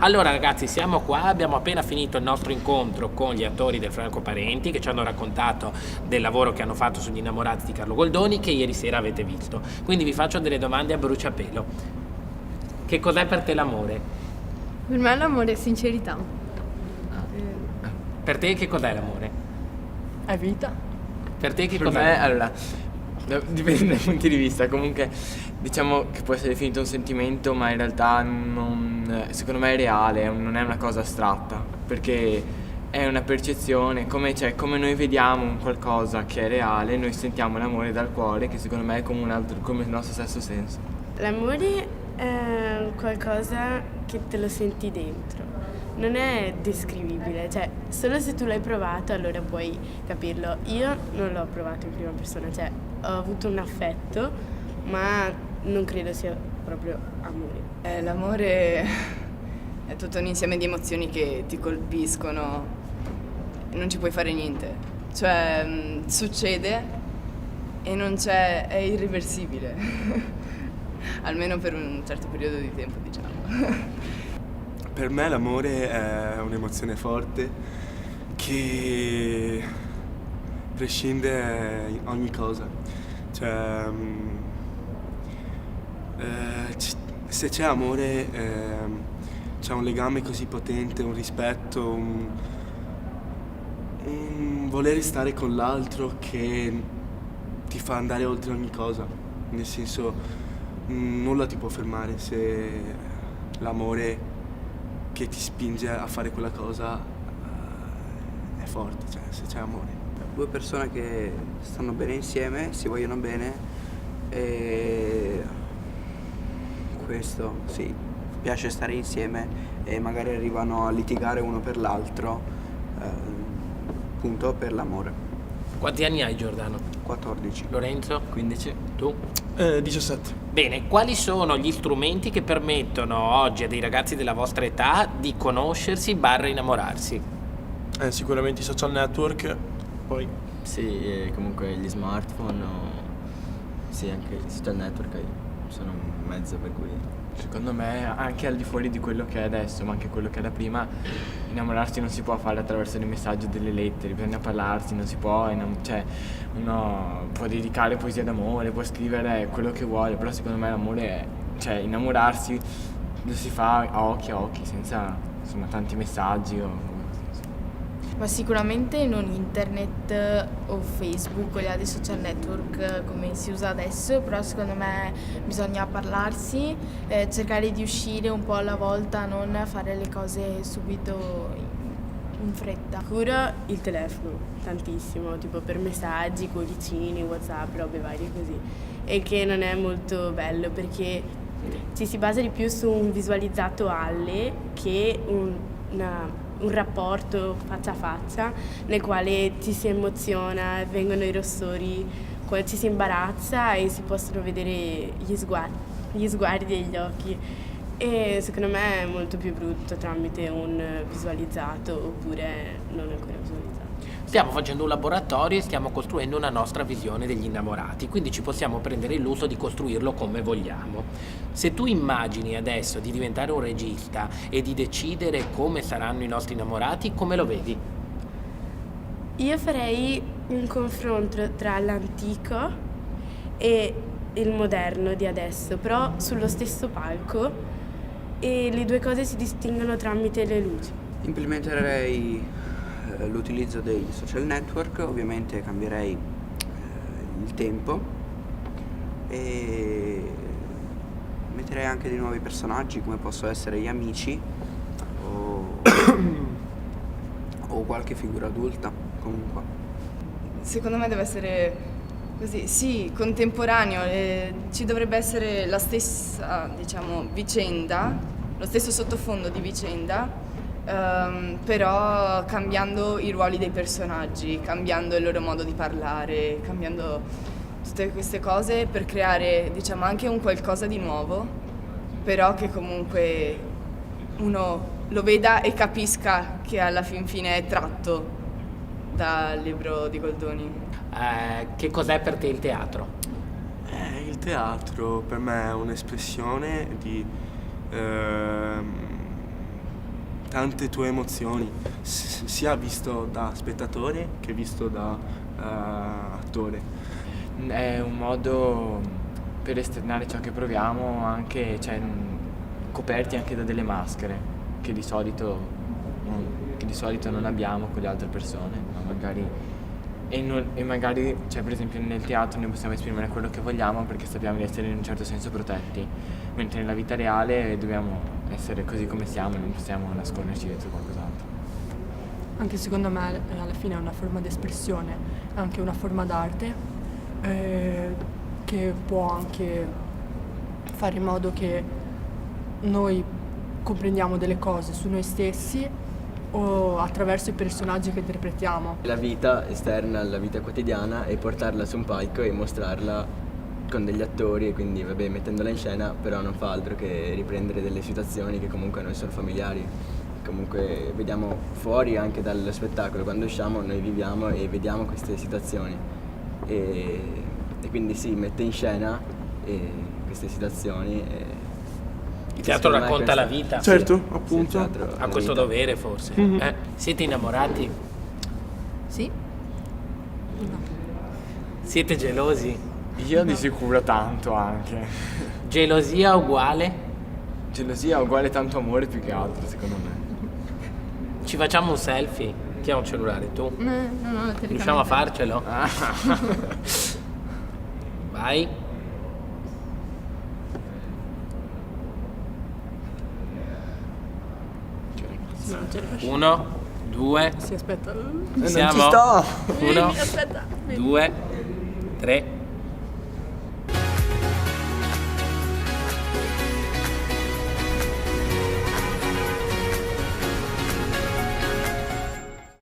Allora ragazzi, siamo qua, abbiamo appena finito il nostro incontro con gli attori del Franco Parenti che ci hanno raccontato del lavoro che hanno fatto sugli innamorati di Carlo Goldoni che ieri sera avete visto. Quindi vi faccio delle domande a bruciapelo. Che cos'è per te l'amore? Per me l'amore è sincerità. Per te che cos'è l'amore? È vita. Per te che Per cos'è me, l'amore? allora, dipende dai punti di vista. Comunque, diciamo che può essere definito un sentimento, ma in realtà secondo me è reale, non è una cosa astratta, perché è una percezione, come noi vediamo un qualcosa che è reale, noi sentiamo l'amore dal cuore, che secondo me è come il nostro stesso senso. L'amore è qualcosa che te lo senti dentro, non è descrivibile, cioè solo se tu l'hai provato allora puoi capirlo. Io non l'ho provato in prima persona, cioè ho avuto un affetto, ma non credo sia proprio amore. L'amore è tutto un insieme di emozioni che ti colpiscono e non ci puoi fare niente. Cioè, succede e non c'è, è irreversibile. Almeno per un certo periodo di tempo, diciamo. Per me l'amore è un'emozione forte che prescinde in ogni cosa. Cioè, se c'è amore c'è un legame così potente, un rispetto, un volere stare con l'altro che ti fa andare oltre ogni cosa. Nel senso, nulla ti può fermare se l'amore che ti spinge a fare quella cosa è forte, cioè se c'è amore. Due persone che stanno bene insieme, si vogliono bene e questo, sì, piace stare insieme e magari arrivano a litigare uno per l'altro, appunto per l'amore. Quanti anni hai Giordano? 14. Lorenzo? 15. Tu? 17. Bene, quali sono gli strumenti che permettono oggi a dei ragazzi della vostra età di conoscersi / innamorarsi? Sicuramente i social network, poi Sì, comunque gli smartphone, sì, anche i social network sono un mezzo per cui... Secondo me, anche al di fuori di quello che è adesso, ma anche quello che è da prima, innamorarsi non si può fare attraverso dei messaggi o delle lettere, bisogna parlarsi, non si può, cioè uno può dedicare poesia d'amore, può scrivere quello che vuole, però secondo me l'amore è, cioè innamorarsi lo si fa a occhi, senza insomma tanti messaggi o... Ma sicuramente non internet o Facebook o gli altri social network come si usa adesso, però secondo me bisogna parlarsi, cercare di uscire un po' alla volta, non fare le cose subito in fretta. Cura il telefono tantissimo, tipo per messaggi, cuoricini, WhatsApp, robe varie così. E che non è molto bello perché ci si basa di più su un visualizzato alle che un rapporto faccia a faccia nel quale ci si emoziona, vengono i rossori, ci si imbarazza e si possono vedere gli sguardi e gli occhi. E secondo me è molto più brutto tramite un visualizzato oppure non ancora visualizzato. Stiamo facendo un laboratorio e stiamo costruendo una nostra visione degli innamorati, quindi ci possiamo prendere il lusso di costruirlo come vogliamo. Se tu immagini adesso di diventare un regista e di decidere come saranno i nostri innamorati, come lo vedi? Io farei un confronto tra l'antico e il moderno di adesso, però sullo stesso palco, e le due cose si distinguono tramite le luci. Implementerei l'utilizzo dei social network, ovviamente cambierei il tempo e metterei anche dei nuovi personaggi come possono essere gli amici o qualche figura adulta comunque. Secondo me deve essere così, sì, contemporaneo, ci dovrebbe essere la stessa, diciamo, vicenda, lo stesso sottofondo di vicenda, però cambiando i ruoli dei personaggi, cambiando il loro modo di parlare, cambiando tutte queste cose per creare, diciamo, anche un qualcosa di nuovo, però che comunque uno lo veda e capisca che alla fin fine è tratto dal libro di Goldoni. Che cos'è per te il teatro? il teatro per me è un'espressione tante tue emozioni, sia visto da spettatore che visto da attore. È un modo per esternare ciò che proviamo, anche coperti anche da delle maschere che di solito non abbiamo con le altre persone, ma magari per esempio nel teatro noi possiamo esprimere quello che vogliamo perché sappiamo di essere in un certo senso protetti, mentre nella vita reale dobbiamo essere così come siamo e non possiamo nasconderci dietro qualcos'altro. Anche secondo me alla fine è una forma di espressione, è anche una forma d'arte che può anche fare in modo che noi comprendiamo delle cose su noi stessi o attraverso i personaggi che interpretiamo. La vita esterna, la vita quotidiana, e portarla su un palco e mostrarla con degli attori, e quindi mettendola in scena, però non fa altro che riprendere delle situazioni che comunque a noi sono familiari. Comunque vediamo fuori anche dallo spettacolo, quando usciamo noi viviamo e vediamo queste situazioni e quindi sì, mette in scena queste situazioni. Il teatro racconta la vita. Certo, appunto. Ha questo dovere forse. Siete innamorati? Sì? No. Siete gelosi? Io di sicuro tanto anche. Gelosia uguale? Gelosia uguale tanto amore più che altro, secondo me. Ci facciamo un selfie? Chi ha un cellulare? Tu? No, Riusciamo a farcelo? Vai. Uno, due. Si aspetta. Siamo? sto! 1, Aspetta. 2, 3.